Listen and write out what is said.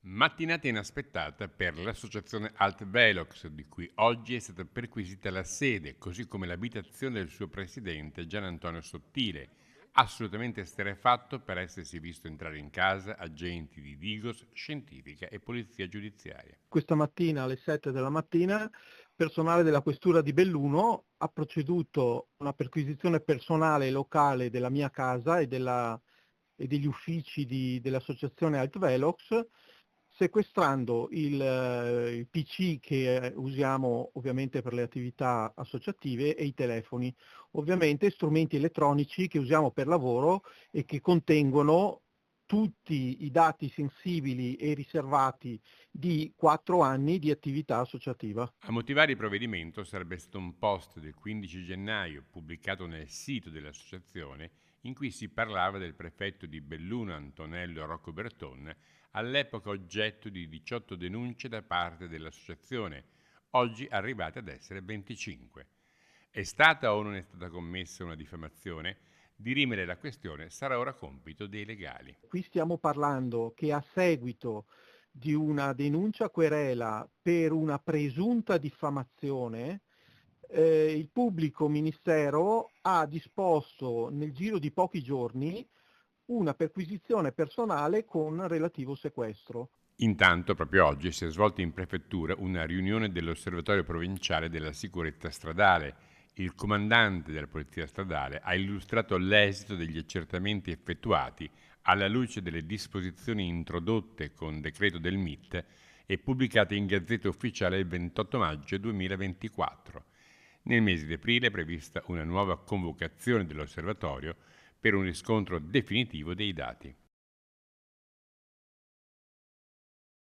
Mattinata inaspettata per l'associazione Alt Velox, di cui oggi è stata perquisita la sede, così come l'abitazione del suo presidente Gian Antonio Sottile, assolutamente esterrefatto per essersi visto entrare in casa agenti di Digos, scientifica e polizia giudiziaria. Questa mattina alle 7 della mattina, personale della questura di Belluno ha proceduto a una perquisizione personale e locale della mia casa e degli uffici dell'associazione Alt Velox, sequestrando il PC che usiamo ovviamente per le attività associative e i telefoni, ovviamente strumenti elettronici che usiamo per lavoro e che contengono tutti i dati sensibili e riservati di 4 anni di attività associativa. A motivare il provvedimento sarebbe stato un post del 15 gennaio pubblicato nel sito dell'associazione in cui si parlava del prefetto di Belluno Antonello Rocco Berton, all'epoca oggetto di 18 denunce da parte dell'associazione, oggi arrivate ad essere 25. È stata o non è stata commessa una diffamazione? Dirimere la questione sarà ora compito dei legali. Qui stiamo parlando che a seguito di una denuncia querela per una presunta diffamazione, il pubblico ministero ha disposto nel giro di pochi giorni una perquisizione personale con relativo sequestro. Intanto, proprio oggi, si è svolta in prefettura una riunione dell'Osservatorio Provinciale della Sicurezza Stradale. Il comandante della Polizia Stradale ha illustrato l'esito degli accertamenti effettuati alla luce delle disposizioni introdotte con decreto del MIT e pubblicate in Gazzetta Ufficiale il 28 maggio 2024. Nel mese di aprile è prevista una nuova convocazione dell'Osservatorio per un riscontro definitivo dei dati.